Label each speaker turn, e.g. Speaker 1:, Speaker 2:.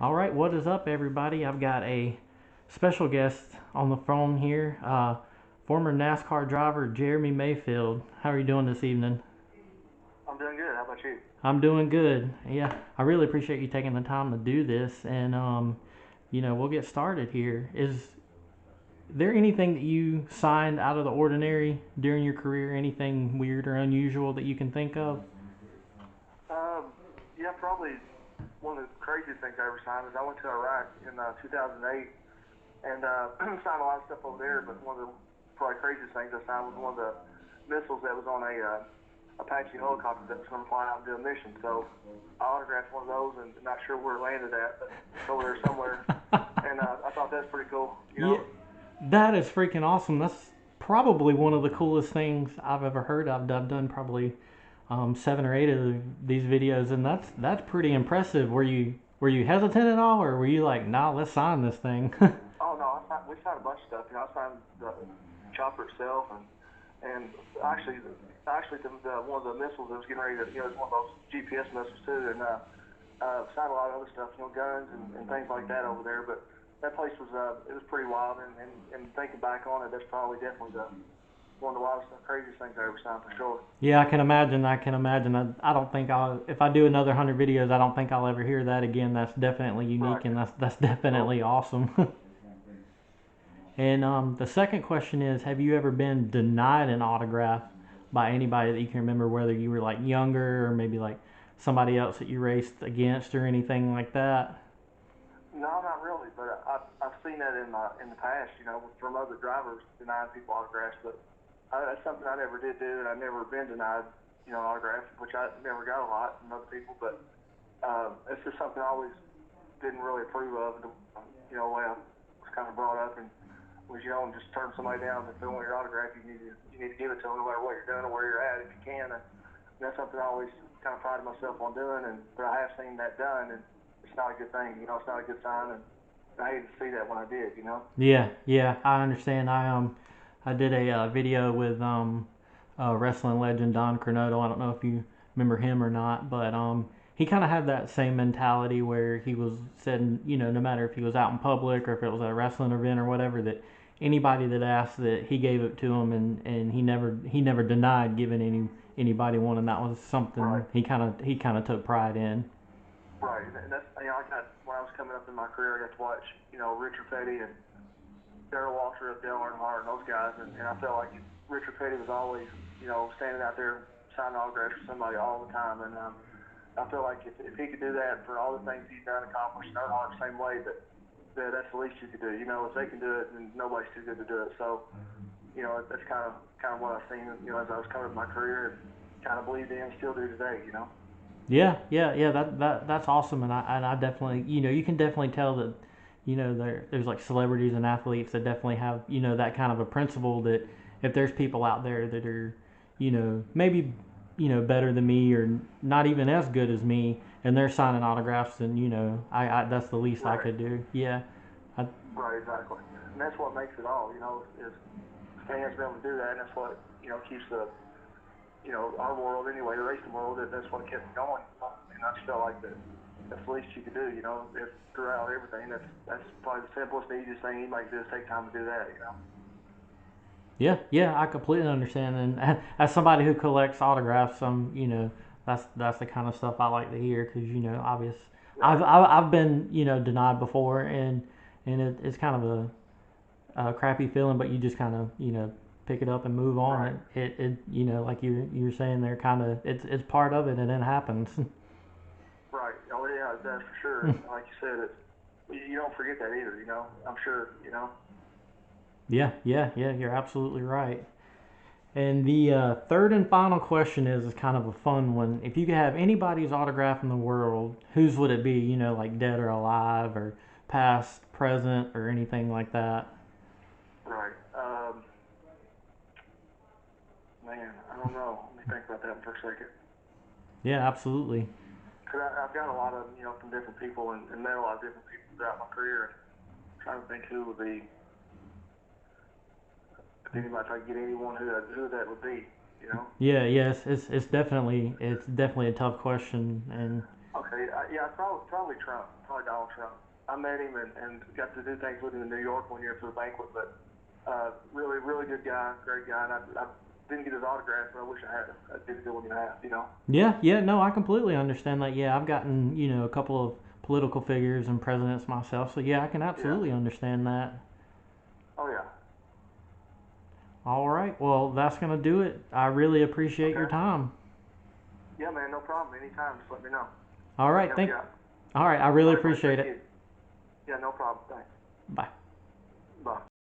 Speaker 1: All right, what is up, everybody? I've got a special guest on the phone here, former NASCAR driver Jeremy Mayfield. How are you doing this evening?
Speaker 2: I'm doing good. How about you?
Speaker 1: I'm doing good. Yeah, I really appreciate you taking the time to do this, and we'll get started here. Is there anything that you signed out of the ordinary during your career? Anything weird or unusual that you can think of?
Speaker 2: Um, yeah, probably one of the craziest things I ever signed is I went to Iraq in 2008 and signed a lot of stuff over there. But one of the probably craziest things I signed was one of the missiles that was on a Apache helicopter that was going to fly out and do a mission. So I autographed one of those, and not sure where it landed at, but it's over there somewhere. And I thought that's pretty cool.
Speaker 1: Yeah, that is freaking awesome. That's probably one of the coolest things I've ever heard. I've done probably 7 or 8 of these videos, and that's pretty impressive. Were you hesitant at all, or were you like, nah, let's sign this thing?
Speaker 2: Oh no, we signed a bunch of stuff. I signed the chopper itself, and actually the one of the missiles that was getting ready to, it's one of those GPS missiles too, and signed a lot of other stuff, guns and things like that over there. But that place was it was pretty wild, and thinking back on it, that's probably definitely one of the wildest, craziest things I ever signed for sure.
Speaker 1: Yeah, I can imagine. I can imagine. I don't think if I do another 100 videos, I don't think I'll ever hear that again. That's definitely unique,
Speaker 2: Right.
Speaker 1: and that's
Speaker 2: Nope.
Speaker 1: definitely awesome. And the second question is, have you ever been denied an autograph by anybody that you can remember, whether you were like younger or maybe like somebody else that you raced against or anything like that?
Speaker 2: No, not really, but I've seen that in the past, from other drivers denying people autographs. But that's something I never did do, and I've never been denied, autographs, which I never got a lot from other people. But it's just something I always didn't really approve of. The way I was kind of brought up, and was just turn somebody down if they want your autograph. You need to give it to them no matter what you're doing or where you're at if you can. And that's something I always kind of prided myself on doing. But I have seen that done, and it's not a good thing. It's not a good sign, and I hated to see that when I did.
Speaker 1: Yeah, yeah, I understand. I did a video with wrestling legend Don Cornado. I don't know if you remember him or not, but he kind of had that same mentality where he was said, no matter if he was out in public or if it was at a wrestling event or whatever, that anybody that asked, that he gave it to him, and he never denied giving anybody one, and that was something
Speaker 2: Right.
Speaker 1: he kind of took pride in.
Speaker 2: Right. And that's I got when I was coming up in my career, I got to watch Richard Petty and Darrell Waltrip, Dale Earnhardt, and those guys, and I felt like Richard Petty was always standing out there signing autographs for somebody all the time, and I feel like if he could do that for all the things he's done, accomplished, and Earnhardt the same way, that's the least you could do. If they can do it, then nobody's too good to do it. So that's kind of what I've seen, as I was coming up in my career, and kind of believed in, still do today.
Speaker 1: Yeah, yeah, yeah. That's awesome, and I definitely, you can definitely tell that, there's like celebrities and athletes that definitely have, that kind of a principle, that if there's people out there that are, maybe, better than me or not even as good as me, and they're signing autographs, then I that's the least I
Speaker 2: Right.
Speaker 1: could do. Yeah, I,
Speaker 2: Right, exactly. And that's what makes it all, is fans being able to do that, and that's what, keeps our world anyway, the racing world, that's what kept it going. And I just felt like that's the least you could do, if throughout everything, that's probably the simplest, and easiest thing anybody can do is take time to do that.
Speaker 1: yeah, yeah. I completely understand, and as somebody who collects autographs, that's the kind of stuff I like to hear, because obvious. I've,
Speaker 2: Right,
Speaker 1: I've I've been denied before, and it's kind of a crappy feeling, but you just kind of pick it up and move on.
Speaker 2: right,
Speaker 1: It like you're saying there, kind of it's part of it, and it happens.
Speaker 2: right. Oh, yeah, that's for sure. And like you said, you don't forget that either. I'm sure.
Speaker 1: Yeah, yeah, yeah. You're absolutely right. And the third and final question is kind of a fun one. If you could have anybody's autograph in the world, whose would it be? Like dead or alive, or past, present, or anything like that.
Speaker 2: Right. Man, I don't know. Let me think about that for a second.
Speaker 1: Yeah, absolutely.
Speaker 2: Cause I've got a lot of them, from different people, and met a lot of different people throughout my career. And I'm trying to think who would be, if anybody, if I could get anyone who that would be.
Speaker 1: Yeah, yes, it's definitely a tough question, and
Speaker 2: Okay. Yeah, probably Trump. Probably Donald Trump. I met him and got to do things with him in New York one year for the banquet, but really, really good guy, great guy. And I didn't get his autograph, but I wish I had him. I did a good one and a half, you know.
Speaker 1: Yeah, no, I completely understand that. Yeah, I've gotten, a couple of political figures and presidents myself, so yeah, I can
Speaker 2: Yeah.
Speaker 1: absolutely understand that.
Speaker 2: Oh yeah.
Speaker 1: All right, well, that's going to do it. I really appreciate your
Speaker 2: Okay.
Speaker 1: time.
Speaker 2: Yeah, man, no problem. Anytime, just let me know.
Speaker 1: All
Speaker 2: I can
Speaker 1: right,
Speaker 2: help you out.
Speaker 1: all right, I really
Speaker 2: All right, buddy,
Speaker 1: appreciate
Speaker 2: thank
Speaker 1: it.
Speaker 2: you. Yeah, no problem. Thanks.
Speaker 1: Bye.